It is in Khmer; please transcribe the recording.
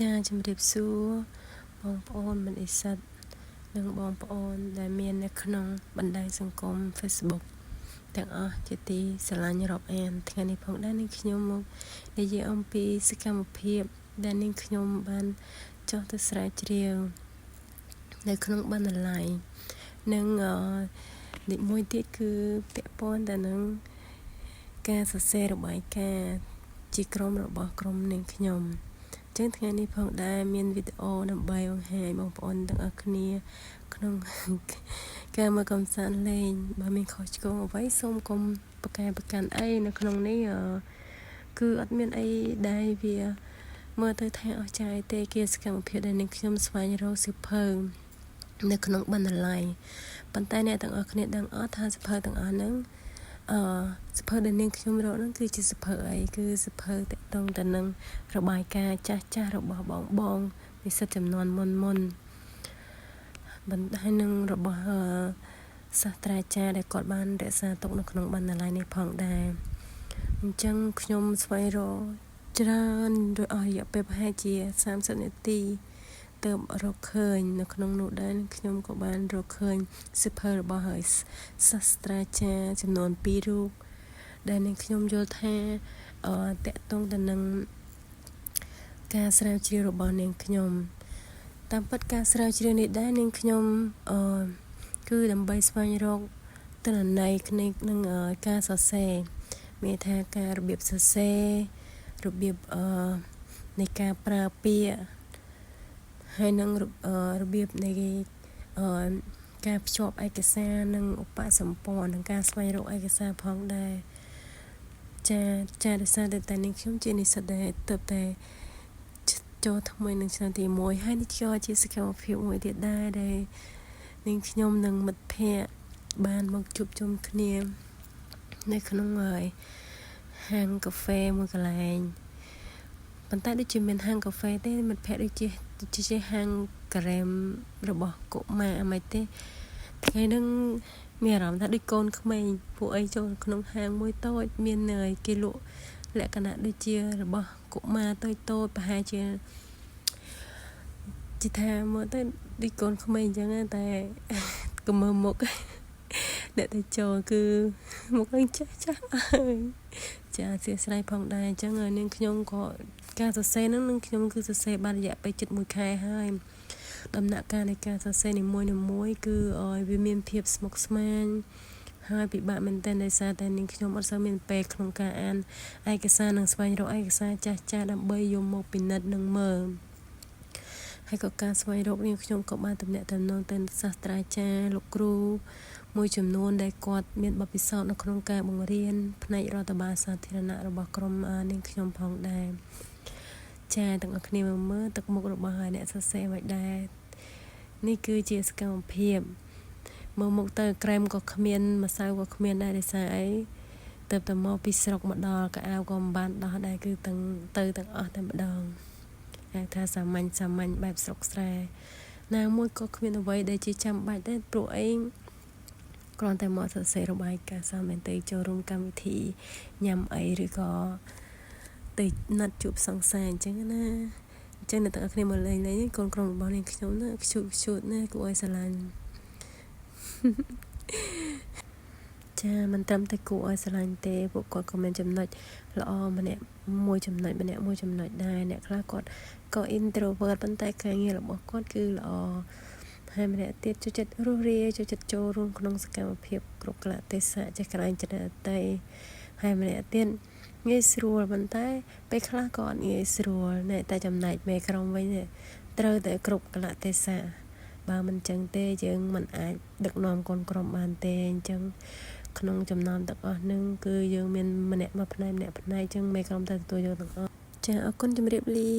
ចាជំរាបសួរបងប្អូនមិនអ៊ីសិតនិងបងប្អូនដែលមាននៅក្នុងបណ្ដាញសង្គម Facebook ទាំងអស់ជាទីស្រឡាញ់រាប់អានថ្ងៃនេះផងដែរនាងខ្ញុំមកនិយាយអំពីសកម្មភាពដែលនាងខ្ញុំបានចុះទៅស្រាវជ្រាវនៅក្នុងបណ្ណាល័យនិងនិមួយទៀតគឺពាក់ព័ន្ធទៅនឹងការសរសេររបាយការណ៍ជាក្រុមរបស់ក្រុមនាងខ្ញុំចឹងថ្ងៃនេះផងដែរមានវីដេអូដើម្បីបង្ហាញបងប្អូនទាំងអស់គ្នាក្នុងការមកកំសាន្តលេងបើមានខុសឆ្គងអ្វីសូមកុំប្រកែប្រកាន់អីនៅក្នុងនេះគឺអត់មានអីដែលវាមើលទៅថាអស្ចារ្យទេគេសកម្មភាពដែលនាងខ្ញុំស្វែងរកសៀវភៅនៅក្នុងបណ្ណាល័យប៉ុន្តែអ្នកទាំងអស់គ្នាដឹងអត់ថាសៀវភៅទាំងអស់ហ្នឹងសៀវភៅដែលនាងខ្ញុំរកហ្នឹងគឺជាសៀវភៅអីគឺសៀវភៅតាក់ទងទៅនឹងរបាយការណ៍ចាស់របស់បងនិស្សិតចំនួនមុនបន្តែនឹងរបស់សាស្ត្រាចារ្យដែលគាត់បានរក្សាទុកនៅក្នុងបណ្ណាល័យនេះផងដែរអញ្ចឹងខ្ញុំស្វែងរកច្រើនអស់រយៈពេលប្រហែលជា30នាទីទើបរកឃើញនៅក្នុងនោះដែរខ្ញុំក៏បានរកឃើញសៀវភៅរបស់សាស្ត្រាចារ្យចំនួន2រូបដែលនឹងខ្ញុំយល់ថាតកតងទៅនឹងការស្រាវជ្រាវរបស់នាងខ្ញុំតាមពិតការស្រាវជ្រាវនេះដែរនាងខ្ញុំគឺដើម្បីស្វែងរកទិន្នន័យគ្នានឹងការសរសេរមានថាការរបៀបសរសេររបៀបនៃការប្រើពាក្យហើយនឹងរបៀបនៃការភ្ជាប់ឯកសារនិងឧបសម្ព័ន្ធនិងការស្វែងរកឯកសារផងដែរចាដោយសារតែនាងខ្ញុំជានិស្សិតដែលទើបតែចូលថ្មីនឹងឆ្នាំទី1ហើយនេះក៏ជាសកម្មភាពមួយទៀតដែរដែលនាងខ្ញុំនិងមិត្តភ័ក្តិបានមកជួបជុំគ្នានៅក្នុងហាងកាហ្វេមួយកន្លែងប៉ុន្តែដូចជាមានហាងកាហ្វេទេមិត្តភ័ក្តិដូចជាហាងការ៉េមរបស់កុមារមិនទេថ្ងៃហ្នឹងមានអារម្មណ៍ថាដូចកូនក្មេងពួកអីចូលក្នុងហាងមួយតូចមានគេលក់លក្ខណៈដូចជារបស់កុមារតូចប្រហែលជាថាមើលទៅដូចកូនក្មេងអញ្ចឹងតែក៏មើលមុខអ្នកទៅចូលគឺមុខហ្នឹងចាស់ហើយចាអធិស្ឋានផងដែរអញ្ចឹងនាងខ្ញុំក៏ការសរសេរហ្នឹងនាងខ្ញុំគឺសរសេរបានរយៈពេលជិត1ខែហើយដំណាក់កាលនៃការសរសេរនីមួយគឺវាមានភាពស្មុគស្មាញហើយពិបាកមែនទែនដោយសារតែនាងខ្ញុំអត់សូវមានពេលក្នុងការអានឯកសារនិងស្វែងរកឯកសារចាស់ដើម្បីយកមកពិនិត្យនិងមើលហើយក៏ការស្វែងរកនាងខ្ញុំក៏បានទំនាក់ទំនងទៅសាស្ត្រាចារ្យលោកគ្រូមួយចំនួនដែលគាត់មានបទពិសោធន៍នៅក្នុងការបង្រៀនផ្នែករដ្ឋបាលសាធារណៈរបស់ក្រុមនាងខ្ញុំផងដែរចាទាំងអស់គ្នាមើលទឹកមុខរបស់អ្នកសរសេរមិនដែរនេះគឺជាសកម្មភាពមើលមុខទៅក្រែមក៏គ្មានម្សៅក៏គ្មានដែរដោយសារអីទៅតែមកពីស្រុកមកដល់កៅអៅក៏មិនបានដោះដែរគឺទាំងអស់តែម្ដងហៅថាសាមញ្ញបែបស្រុកស្រែណាមួយក៏គ្មានអ្វីដែលជាចាំបាច់ដែរព្រោះអីគ្រាន់តែមកសរសេររបាយការណ៍សាមញ្ញទៅចូលរួមកម្មវិធីញ៉ាំអីឬក៏ទៅណាត់ជួបសង្សារអញ្ចឹងណាអញ្ចឹងអ្នកទាំងអស់គ្នាមកលេងកូនក្រុមរបស់នាងខ្ញុំណាខ្ជូតណាគួរឲ្យស្រឡាញ់ចាមិនត្រឹមតែគួរឲ្យស្រឡាញ់ទេពួកគាត់ក៏មានចំណុចល្អម្នាក់មួយចំណុចដែរអ្នកខ្លះគាត់ក៏ introvert ប៉ុន្តែការងាររបស់គាត់គឺល្អហើយម្នាក់ទៀតចូលចិត្តរស់រាយចូលចិត្តចូលរួមក្នុងសកម្មភាពគ្រប់កលៈទេសៈចេះក្រែងចិត្តដទៃហើយម្នាក់ទៀតងាយស្រួលប៉ុន្តែពេលខ្លះក៏អត់ងាយស្រួលតែចំណែកមេក្រុមវិញត្រូវតែគ្រប់កលៈទេសៈបើមិនចឹងទេយើងមិនអាចដឹកនាំកូនក្រុមបានទេអញ្ចឹងក្នុងចំណោមទាំងអស់ហ្នឹងគឺយើងមានម្នាក់មួយផ្នែកអញ្ចឹងមេក្រុមតែទទួលយកទាំងអស់ចាអរគុណជម្រាបលា